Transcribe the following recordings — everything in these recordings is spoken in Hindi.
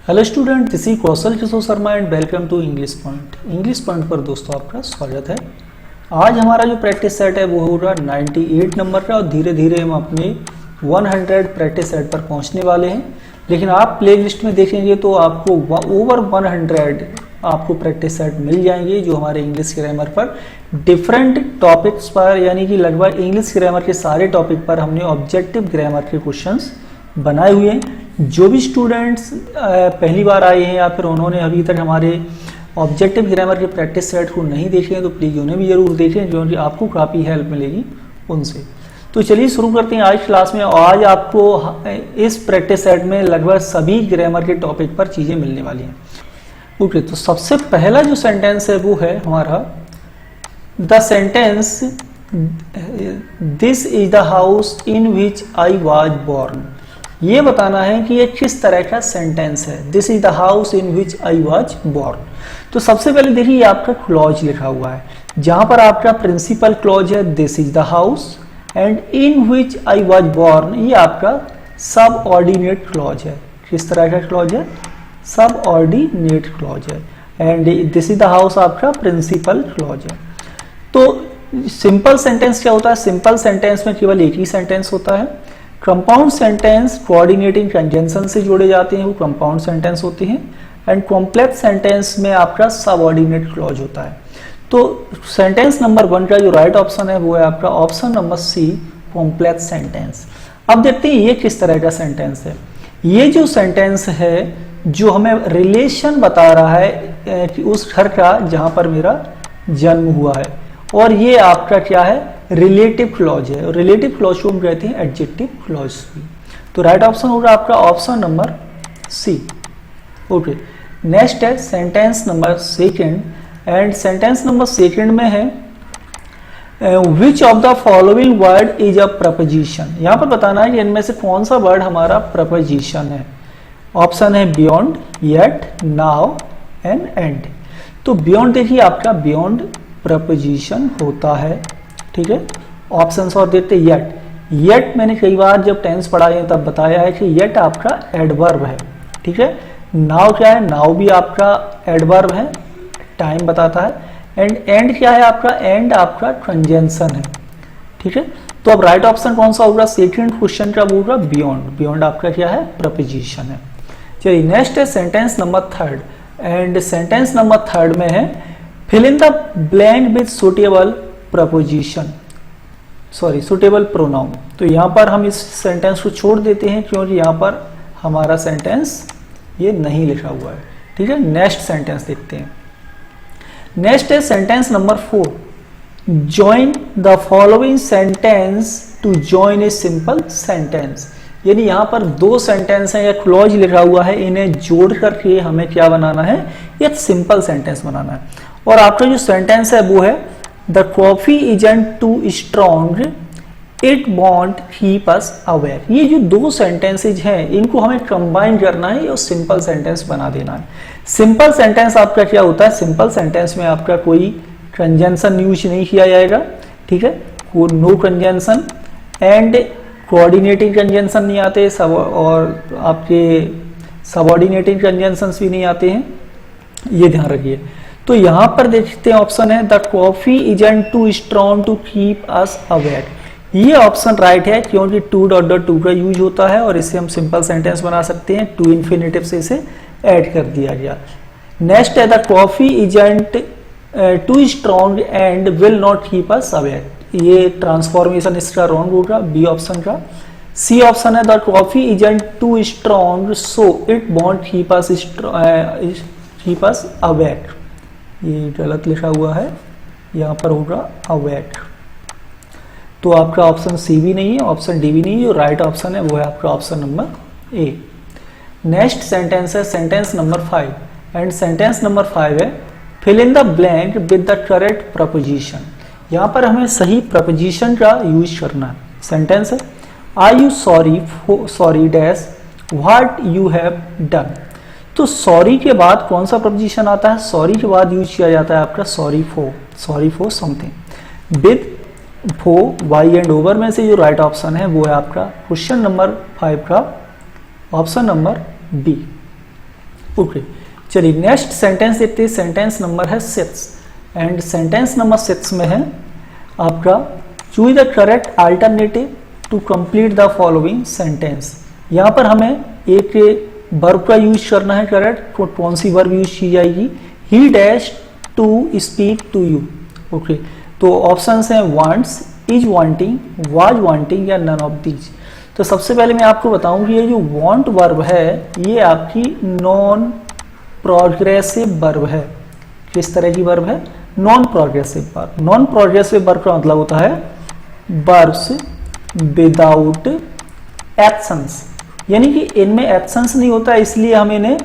Hello student, this is Kaushal Kishore Sharma and welcome to English Point. English Point पर दोस्तों आपका स्वागत है। आज हमारा जो प्रैक्टिस सेट है वो होगा 98 नंबर का और धीरे धीरे हम अपने 100 प्रैक्टिस सेट पर पहुंचने वाले हैं। लेकिन आप प्ले लिस्ट में देखेंगे तो आपको ओवर 100 आपको प्रैक्टिस सेट मिल जाएंगे जो हमारे इंग्लिश ग्रामर पर डिफरेंट टॉपिक्स पर, यानी कि लगभग इंग्लिश ग्रामर के सारे टॉपिक पर हमने ऑब्जेक्टिव ग्रामर के क्वेश्चंस बनाए हुए हैं। जो भी स्टूडेंट्स पहली बार आए हैं या फिर उन्होंने अभी तक हमारे ऑब्जेक्टिव ग्रामर के प्रैक्टिस सेट को नहीं देखे हैं तो प्लीज़ उन्हें भी जरूर देखें, जो कि आपको काफ़ी हेल्प मिलेगी उनसे। तो चलिए शुरू करते हैं आज क्लास में। आज आपको इस प्रैक्टिस सेट में लगभग सभी ग्रामर के टॉपिक पर चीज़ें मिलने वाली हैं। ओके, तो सबसे पहला जो सेंटेंस है वो है हमारा the sentence this is the house in which I was born. ये बताना है कि ये किस तरह का सेंटेंस है। This is the house in which I was born. तो सबसे पहले देखिए आपका क्लॉज लिखा हुआ है, जहां पर आपका प्रिंसिपल क्लॉज है this is the house and in which I was born ये आपका सब ऑर्डिनेट क्लॉज है। किस तरह का क्लॉज है? सब ऑर्डिनेट क्लॉज है and this is the house आपका प्रिंसिपल क्लॉज है। तो सिंपल सेंटेंस क्या होता है? सिंपल सेंटेंस में केवल एक ही सेंटेंस होता है। कंपाउंड सेंटेंस कोऑर्डिनेटिंग कंजंक्शन से जोड़े जाते हैं, वो कंपाउंड सेंटेंस होते हैं। एंड कॉम्प्लेक्स सेंटेंस में आपका सबऑर्डिनेट क्लॉज होता है। तो सेंटेंस नंबर 1 का जो राइट ऑप्शन है वो है आपका option number C, complex sentence. अब देखते हैं ये किस तरह का सेंटेंस है। ये जो सेंटेंस है जो हमें रिलेशन बता रहा है कि उस घर का जहां पर मेरा जन्म हुआ है, और ये आपका क्या है? रिलेटिव क्लॉज है। रिलेटिव क्लॉज को हम कहते हैं एडजेक्टिव क्लॉज भी। तो राइट ऑप्शन होगा आपका option number C. Okay, next है sentence number 2 and sentence number 2 में है which of the following word is a preposition. यहां पर बताना है कि इनमें से कौन सा वर्ड हमारा प्रपोजिशन है। ऑप्शन है beyond, yet, now and and. तो बियॉन्ड देखिए आपका बियॉन्ड प्रपोजिशन होता है, ठीक है। ऑप्शंस और देते येट। येट मैंने कई बार जब टेंस पढ़ाए हैं तब बताया है कि येट आपका एडवर्ब है, ठीक है। नाउ क्या है? नाउ भी आपका एडवर्ब है, टाइम बताता है। एंड क्या है आपका? एंड आपका कंजंक्शन है, ठीक है। तो अब राइट ऑप्शन कौन सा होगा? सेकंड क्वेश्चन का होगा बियॉन्ड। बियॉन्ड आपका क्या है? प्रपोजिशन है। चलिए नेक्स्ट है sentence number 3 and sentence number 3 में है fill in the blank with suitable preposition, sorry suitable pronoun. तो यहां पर हम इस सेंटेंस को छोड़ देते हैं क्योंकि यहां पर हमारा सेंटेंस ये नहीं लिखा हुआ है, ठीक है। नेक्स्ट सेंटेंस देखते हैं। नेक्स्ट है sentence number 4, join the following sentence to join a simple sentence. यानी यहां पर 2 सेंटेंस हैं या क्लॉज लिखा हुआ है, इन्हें जोड़ करके हमें क्या बनाना है? एक सिंपल सेंटेंस बनाना है। और आपका जो सेंटेंस है वो है the coffee isn't too strong, it won't keep us aware. ये जो 2 सेंटेंसेज हैं इनको हमें कंबाइन करना है और सिंपल सेंटेंस बना देना है। सिंपल सेंटेंस आपका क्या होता है? सिंपल सेंटेंस में आपका कोई कंजंक्शन यूज नहीं किया जाएगा, ठीक है। No conjunction and coordinating conjunction नहीं आते सब, और आपके सबऑर्डिनेटिंग कंजंक्शंस भी नहीं आते हैं, ये ध्यान रखिए। तो यहां पर देखते हैं ऑप्शन है the coffee isn't too strong to keep us aware. ये ऑप्शन राइट है क्योंकि टू का यूज होता है और इससे हम सिंपल सेंटेंस बना सकते हैं। टू इन्फिनेटिव से इसे ऐड कर दिया गया। नेक्स्ट है the coffee isn't too strong and will not keep us aware. ये ट्रांसफॉर्मेशन इसका रॉन्ग होगा, बी ऑप्शन का। सी ऑप्शन है the coffee isn't too strong so it won't keep us aware. ये गलत लिखा हुआ है, यहाँ पर होगा अवेयर। तो आपका ऑप्शन सी भी नहीं है, ऑप्शन डी भी नहीं है। जो राइट ऑप्शन है वो है आपका option number A. Next sentence है sentence number 5 and sentence number 5 है fill in the blank with the correct preposition. यहाँ पर हमें सही प्रपोजिशन का यूज करना है। सेंटेंस है are you sorry dash what you have done. तो सॉरी के बाद कौन सा प्रपोजिशन आता है? सॉरी के बाद यूज किया जाता है आपका sorry for something. With for why and over में से जो राइट ऑप्शन है वो है आपका क्वेश्चन नंबर 5 का ऑप्शन नंबर बी। ओके, चलिए नेक्स्ट सेंटेंस देखते हैं। सेंटेंस नंबर है 6 एंड सेंटेंस नंबर 6 में है आपका choose the correct alternative to complete the following sentence. यहाँ पर हमें एक वर्ब का यूज करना है करेक्ट। कौन सी वर्ब यूज की जाएगी? He dash to speak to you. Okay, तो ऑप्शंस हैं wants, is wanting, was wanting या नन ऑफ दीज। तो सबसे पहले मैं आपको बताऊं कि ये जो वांट वर्ब है ये आपकी नॉन प्रोग्रेसिव वर्ब है। किस तरह की वर्ब है? Non progressive verb. Non progressive verb का मतलब होता है वर्ब्स विदाउट एक्शंस, यानी कि इनमें एक्शंस नहीं होता, इसलिए हम इन्हें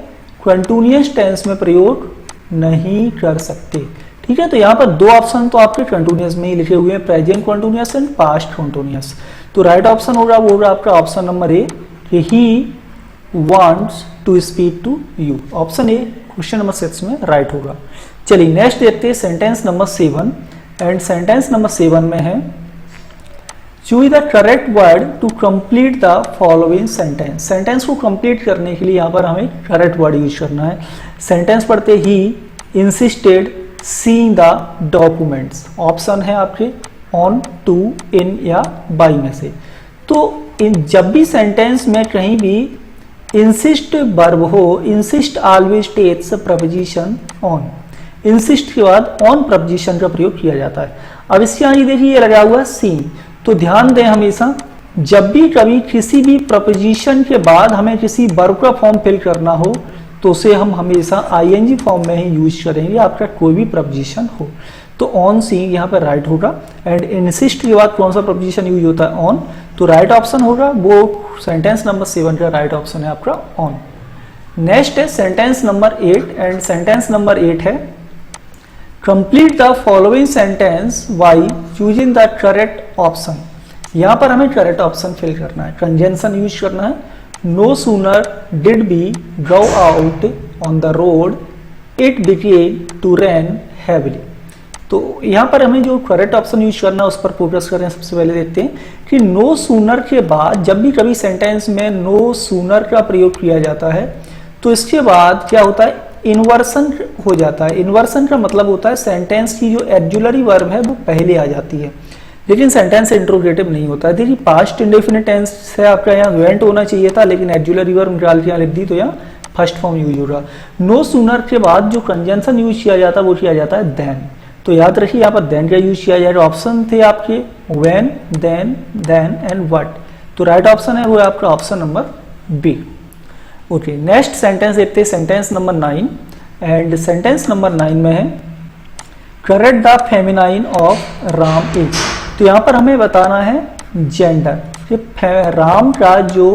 कंटिन्यूअस टेंस में प्रयोग नहीं कर सकते। ठीक है, तो यहाँ पर दो ऑप्शन तो आपके कंटिन्यूअस में ही लिखे हुए हैं, present continuous and past continuous. तो राइट ऑप्शन होगा वो होगा आपका ऑप्शन नंबर ए कि he wants to speak to you. Option A question number 6 में राइट होगा। चलिए नेक्स्ट देखते हैं sentence number 7 and sentence number 7 में है choose the correct word to complete the following sentence. Sentence को कंप्लीट करने के लिए यहाँ पर हमें करेक्ट वर्ड यूज करना है। सेंटेंस पढ़ते he insisted seeing the documents. Option है आपके ऑन, टू, इन या बाई में से। तो जब भी सेंटेंस में कहीं भी इंसिस्ट वर्ब हो, insist always takes preposition on. Insist के बाद ऑन प्रपोजिशन का प्रयोग किया जाता है। अब इसके आगे देखिए ये लगा हुआ है सीइंग, तो ध्यान दें हमेशा जब भी कभी किसी भी प्रपोजिशन के बाद हमें किसी वर्ब का फॉर्म फिल करना हो तो उसे हम हमेशा आईएनजी फॉर्म में ही यूज करेंगे, आपका कोई भी प्रपोजिशन हो। तो ऑन सीइंग यहाँ पर राइट होगा। एंड इंसिस्ट के बाद कौन सा प्रपोजिशन यूज होता है? ऑन। तो राइट ऑप्शन होगा वो सेंटेंस नंबर 7 का राइट ऑप्शन है आपका ऑन। नेक्स्ट है sentence number 8 and sentence number 8 है complete the following sentence by choosing the correct option. यहाँ पर हमें करेक्ट ऑप्शन फिल करना है, कंजंक्शन यूज करना है। No sooner did be go out on the road it began to rain heavily. तो यहाँ पर हमें जो करेक्ट ऑप्शन यूज करना है उस पर फोकस करें। सबसे पहले देखते हैं कि नो सूनर के बाद जब भी कभी सेंटेंस में नो सूनर का प्रयोग किया जाता है तो इसके बाद क्या होता है? इन्वर्सन हो जाता है। इन्वर्सन का मतलब होता है सेंटेंस की जो एक्जुलरी वर्ब है वो पहले आ जाती है, लेकिन सेंटेंस इंट्रोगेटिव नहीं होता है। देखिए पास्ट इंडेफिनिट टेंस है आपका, यहाँ वेंट होना चाहिए था लेकिन एक्जुलरी वर्ब निकाल के यहाँ लिख दी तो यहाँ फर्स्ट फॉर्म यूज होगा। नो सूनर के बाद जो कंजंक्शन यूज किया जाता है वो किया जाता है देन। तो याद रखिए यहाँ पर देन का यूज किया जाएगा। ऑप्शन थे आपके when, then, then and what. तो राइट ऑप्शन है वो है आपका option number B. Okay, next sentence देखते हैं sentence number 9 and sentence number 9 में है correct the feminine of Ram is. तो यहाँ पर हमें बताना है जेंडर कि राम का जो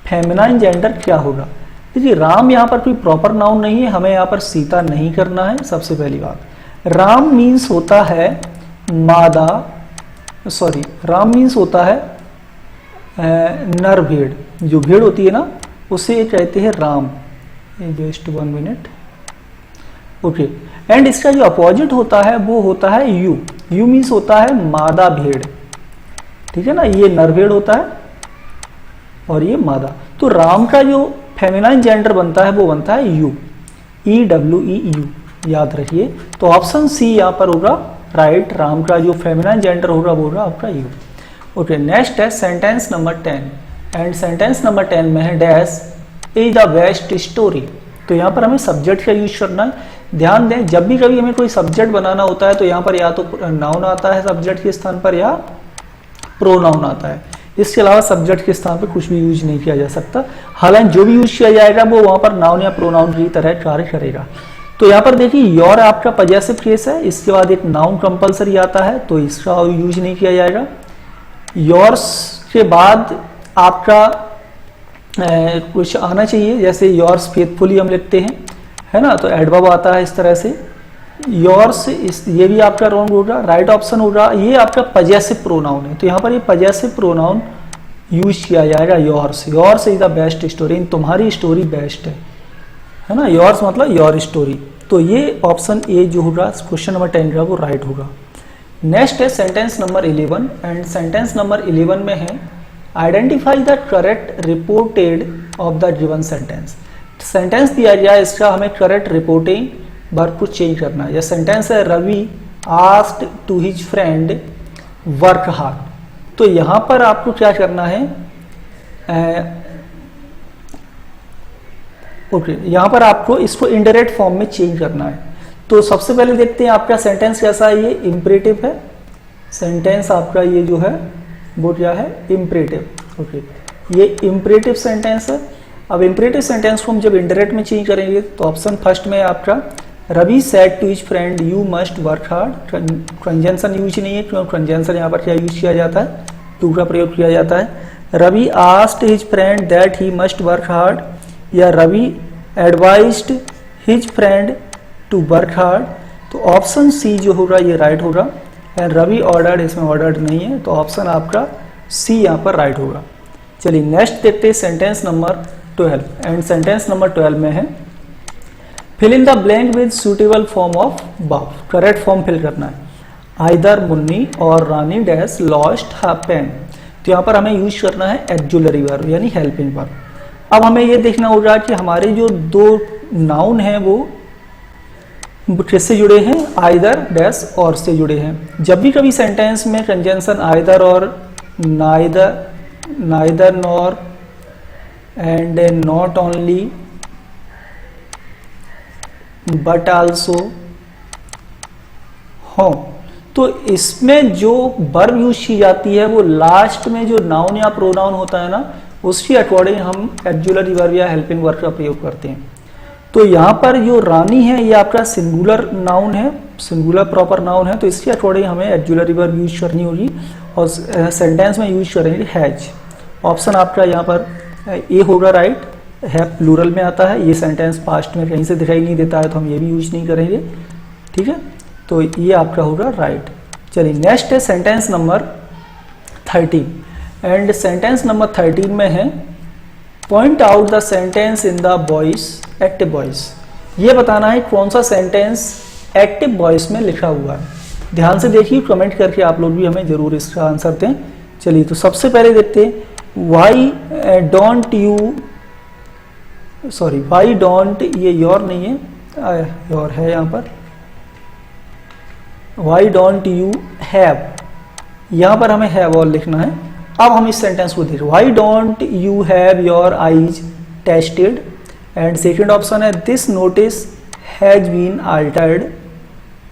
फेमिनाइन जेंडर क्या होगा। देखिए राम यहाँ पर कोई प्रॉपर नाउन नहीं है, हमें यहाँ पर सीता नहीं करना है। सबसे पहली बात, राम मीन्स होता है मादा, सॉरी राम मीन्स होता है नर भेड़। जो भेड़ होती है ना उसे कहते हैं Ram. Just 1 minute. Okay, and इसका जो अपोजिट होता है वो होता है यू। यू मीन्स होता है मादा भेड़, ठीक है ना, ये नर भेड़ होता है और ये मादा। तो राम का जो फेमिनाइन जेंडर बनता है वो बनता है यू, EWEU, याद रखिए। तो ऑप्शन सी यहाँ पर होगा राइट। राम का जो फेमिनाइन जेंडर होगा वो होगा आपका यू। ओके, नेक्स्ट है sentence number 10 and sentence number 10 में है dash is the best story. तो यहाँ पर हमें सब्जेक्ट का यूज करना है। ध्यान दें जब भी कभी हमें कोई सब्जेक्ट बनाना होता है तो यहाँ पर या तो नाउन आता है सब्जेक्ट के स्थान पर या प्रोनाउन आता है। इसके अलावा सब्जेक्ट के स्थान पर कुछ भी यूज नहीं किया जा सकता। हालांकि जो भी यूज किया जाएगा वो वहां पर नाउन या प्रोनाउन की तरह कार्य करेगा। तो यहाँ पर देखिए योर आपका पॉजेसिव केस है, इसके बाद एक नाउन कंपलसरी आता है तो इसका यूज नहीं किया जाएगा। योर्स के बाद आपका कुछ आना चाहिए, जैसे योर्स फेथफुली हम लिखते हैं, है ना, तो एडवर्ब आता है इस तरह से। योर्स ये भी आपका रॉन्ग होगा। राइट ऑप्शन होगा ये आपका पॉजेसिव प्रोनाउन है, तो यहाँ पर ये पॉजेसिव प्रोनाउन यूज किया जाएगा yours. Yours is the best story, तुम्हारी स्टोरी बेस्ट है ना। योर्स मतलब योर स्टोरी। तो ये ऑप्शन ए जो होगा क्वेश्चन नंबर 10 का वो राइट होगा। नेक्स्ट है sentence number 11 and sentence number 11 में है identify the correct reported of the given sentence. Sentence दिया गया, इसका हमें करेक्ट रिपोर्टिंग वर्ब को चेंज करना है। या सेंटेंस है Ravi asked to his friend work hard, तो यहां पर आपको क्या करना है, यहां पर आपको इसको इनडायरेक्ट फॉर्म में चेंज करना है। तो सबसे पहले देखते हैं आपका सेंटेंस कैसा है। ये इंपरेटिव है, सेंटेंस आपका ये जो है वो क्या है, इंपरेटिव। ओके, ये इंपरेटिव सेंटेंस है। अब इंपरेटिव सेंटेंस को हम जब इनडायरेक्ट में चेंज करेंगे तो ऑप्शन फर्स्ट में आपका Ravi said to his friend you must work hard. Conjunction use नहीं है, क्योंकि कंजंक्शन यहाँ पर क्या यूज किया जाता है, टू का प्रयोग किया जाता है। Ravi asked his friend that he must work hard, या Ravi advised his friend to work hard. तो ऑप्शन सी जो होगा ये राइट होगा। एंड रवि ऑर्डर्ड, इसमें ऑर्डर्ड नहीं है, तो ऑप्शन आपका सी यहाँ पर राइट होगा। चलिए नेक्स्ट देखते हैं sentence number 12। And sentence number 12 में है fill in the blank with suitable form of verb. Correct form fill करना है। आइदर मुन्नी और Rani dash lost her pen, तो यहाँ पर हमें यूज करना है एक्जुलरी वर्ब यानी हेल्पिंग वर्ब। अब हमें ये देखना होगा कि हमारे जो दो नाउन हैं वो किससे जुड़े हैं, आइदर डैश और से जुड़े हैं। जब भी कभी सेंटेंस में कंजंक्शन आइदर और neither nor and not only but also हो, तो इसमें जो वर्ब यूज की जाती है वो लास्ट में जो नाउन या प्रोनाउन होता है ना, उसकी अकॉर्डिंग हम एक्जुलरी वर्ब या हेल्पिंग वर्ब का प्रयोग करते हैं। तो यहाँ पर जो रानी है ये आपका सिंगुलर नाउन है, सिंगुलर प्रॉपर नाउन है, तो इसके अकॉर्डिंग हमें एक्जुलरी वर्ब यूज करनी होगी और सेंटेंस में यूज करेंगे हैज। ऑप्शन आपका यहाँ पर ए होगा राइट, है प्लूरल में आता है। ये सेंटेंस पास्ट में कहीं से दिखाई नहीं देता है तो हम ये भी यूज नहीं करेंगे, ठीक है, तो ये आपका होगा राइट। चलिए नेक्स्ट है sentence number 13। And sentence number 13 में है point out the sentence in the voice active voice. ये बताना है कौन सा सेंटेंस एक्टिव वॉइस में लिखा हुआ है। ध्यान से देखिए, कमेंट करके आप लोग भी हमें जरूर इसका आंसर दें। चलिए तो सबसे पहले देखते हैं Y don't you, sorry why don't, ये योर नहीं है, योर है यहाँ पर। वाई डोंट यू हैव, यहाँ पर हमें हैव और लिखना है। अब हम इस सेंटेंस को देखें, why don't you have your eyes tested. And second option है this notice has been altered,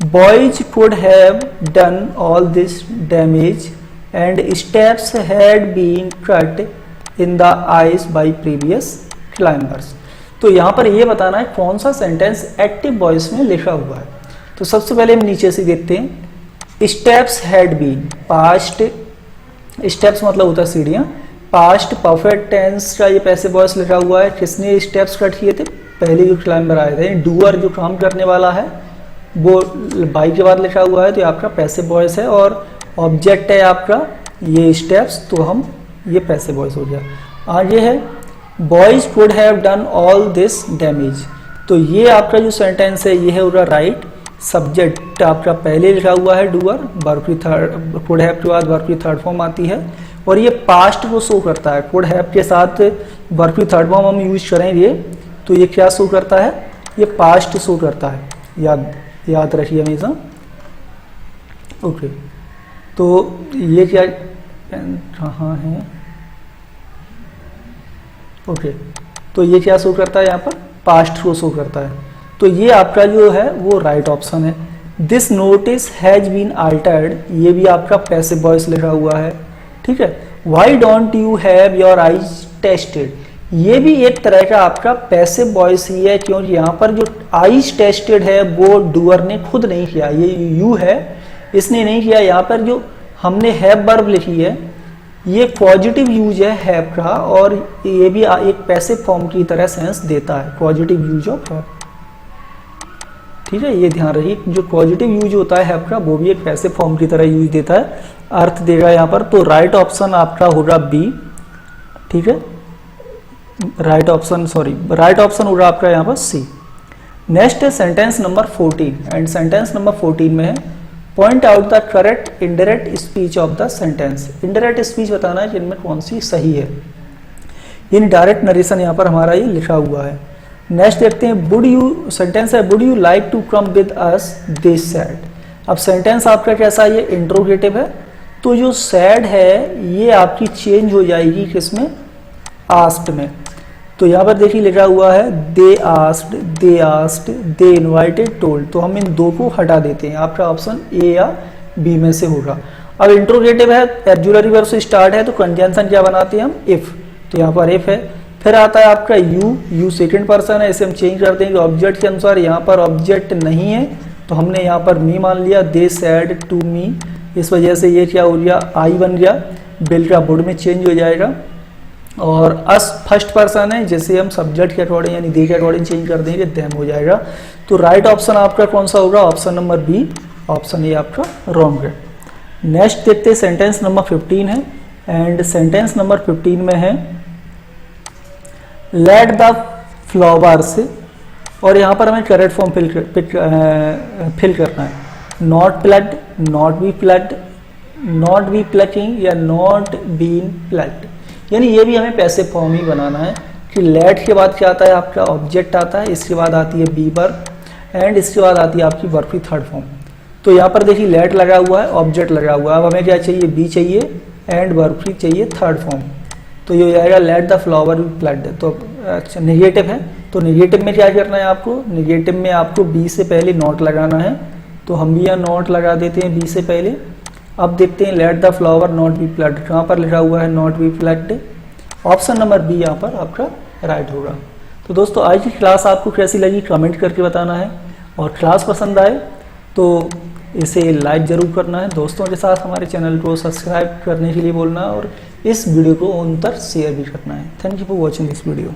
boys could have done all this damage and steps had been cut in the ice by previous climbers. तो यहाँ पर ये बताना है कौन सा सेंटेंस एक्टिव वॉइस में लिखा हुआ है। तो सबसे पहले हम नीचे से देखते हैं, steps had been, past, steps मतलब होता है सीढ़ियां, पास्ट परफेक्ट टेंस का ये पैसिव वॉइस लिखा हुआ है। किसने स्टेप्स कट किए थे, पहले जो क्लाइंबर आए थे। डूअर जो काम करने वाला है वो बाई के बाद लिखा हुआ है, तो ये आपका पैसिव वॉइस है। और ऑब्जेक्ट है आपका ये स्टेप्स, तो हम ये पैसिव वॉइस हो गया। आगे है boys could have done all this damage, तो ये आपका जो सेंटेंस है ये है होगा राइट। सब्जेक्ट आपका पहले लिखा हुआ है डूअर, वर्ब की थर्ड, कुड हैव के बाद वर्ब की थर्ड फॉर्म आती है और ये पास्ट को शो करता है। कुड हैव के साथ वर्ब की थर्ड फॉर्म हम यूज करेंगे तो ये क्या शो करता है, ये पास्ट शो करता है, याद रखिए हमेशा। ओके, तो ये क्या कहाँ है, ओके, तो ये क्या शो करता है, यहाँ पर पास्ट को शो करता है। तो ये आपका जो है वो राइट ऑप्शन है। This notice has been altered, ये भी आपका पैसिव वॉइस लिखा हुआ है, ठीक है। Y don't you have your eyes tested, ये भी एक तरह का आपका पैसिव वॉइस ही है, क्योंकि यहाँ पर जो आईज टेस्टेड है वो डूअर ने खुद नहीं किया, ये यू है, इसने नहीं किया। यहाँ पर जो हमने हैव वर्ब लिखी है ये पॉजिटिव यूज है हैव का, और ये भी एक पैसिव फॉर्म की तरह सेंस देता है, पॉजिटिव यूज ऑफ हैव, ठीक है, ये ध्यान रखिए। जो पॉजिटिव यूज होता है हैव का वो भी एक पैसिव फॉर्म की तरह यूज देता है, अर्थ देगा यहाँ पर। तो राइट ऑप्शन आपका होगा बी, ठीक है, राइट ऑप्शन होगा आपका यहाँ पर सी। नेक्स्ट है sentence number 14। And sentence number 14 में है point out the correct indirect speech of the sentence. Indirect speech बताना है कि इनमें कौन सी सही है। इन डायरेक्ट नरेशन यहाँ पर हमारा ये लिखा हुआ है। नेक्स्ट देखते हैं वुड यू, सेंटेंस है would you like to come with us, they said. अब सेंटेंस आपका कैसा है, ये इंट्रोगेटिव है, तो जो सैड है ये आपकी चेंज हो जाएगी किसमें, आस्क्ड में। तो यहाँ पर देखिए लिखा हुआ है they asked, they asked, they invited, told, तो हम इन दो को हटा देते हैं, आपका ऑप्शन ए या बी में से होगा। अब इंट्रोगेटिव है, ऑक्सिलरी वर्ब से स्टार्ट है, तो कंजंक्शन क्या बनाते हैं हम, इफ, तो यहाँ पर इफ है। फिर आता है आपका यू सेकंड पर्सन है, इसे हम चेंज कर देंगे ऑब्जेक्ट के अनुसार, यहाँ पर ऑब्जेक्ट नहीं है तो हमने यहाँ पर मी मान लिया, दे सैड टू मी, इस वजह से ये क्या हो गया, आई बन गया, बिल का वुड में चेंज हो जाएगा। और अस फर्स्ट पर्सन है, जैसे हम सब्जेक्ट के अकॉर्डिंग यानी दे के अकॉर्डिंग चेंज कर देंगे, देम हो जाएगा। तो राइट ऑप्शन आपका कौन सा होगा, option number B, option A आपका रॉन्ग है। नेक्स्ट देखते हैं सेंटेंस नंबर 15 है, एंड सेंटेंस नंबर 15 में है लेट द फ्लावर्स, और यहाँ पर हमें करेक्ट फॉर्म फिल करना है, not plucked, not be plucked, not be plucking या नॉट बीन प्लड, यानी ये भी हमें पैसिव फॉर्म ही बनाना है कि लेट के बाद क्या आता है आपका ऑब्जेक्ट आता है, इसके बाद आती है बी वर्ब, एंड इसके बाद आती है आपकी वर्ब की थर्ड फॉर्म। तो यहाँ पर देखिए लेट लगा हुआ है, ऑब्जेक्ट लगा हुआ है, अब हमें क्या चाहिए, बी चाहिए एंड वर्ब की चाहिए थर्ड फॉर्म, तो ये हो जाएगा लेट द फ्लावर बी प्लड। तो अच्छा नेगेटिव है, तो नेगेटिव में क्या करना है आपको, नेगेटिव में आपको बी से पहले नॉट लगाना है, तो हम भी यहाँ नॉट लगा देते हैं बी से पहले। अब देखते हैं let the flower not be plucked, कहाँ पर लिखा हुआ है not be plucked, option number B यहाँ पर आपका राइट होगा। तो दोस्तों आज की क्लास आपको कैसी लगी कमेंट करके बताना है, और क्लास पसंद आए तो इसे लाइक जरूर करना है, दोस्तों के साथ हमारे चैनल को सब्सक्राइब करने के लिए बोलना है, और इस वीडियो को उन तक शेयर भी करना है। Thank you for watching this video.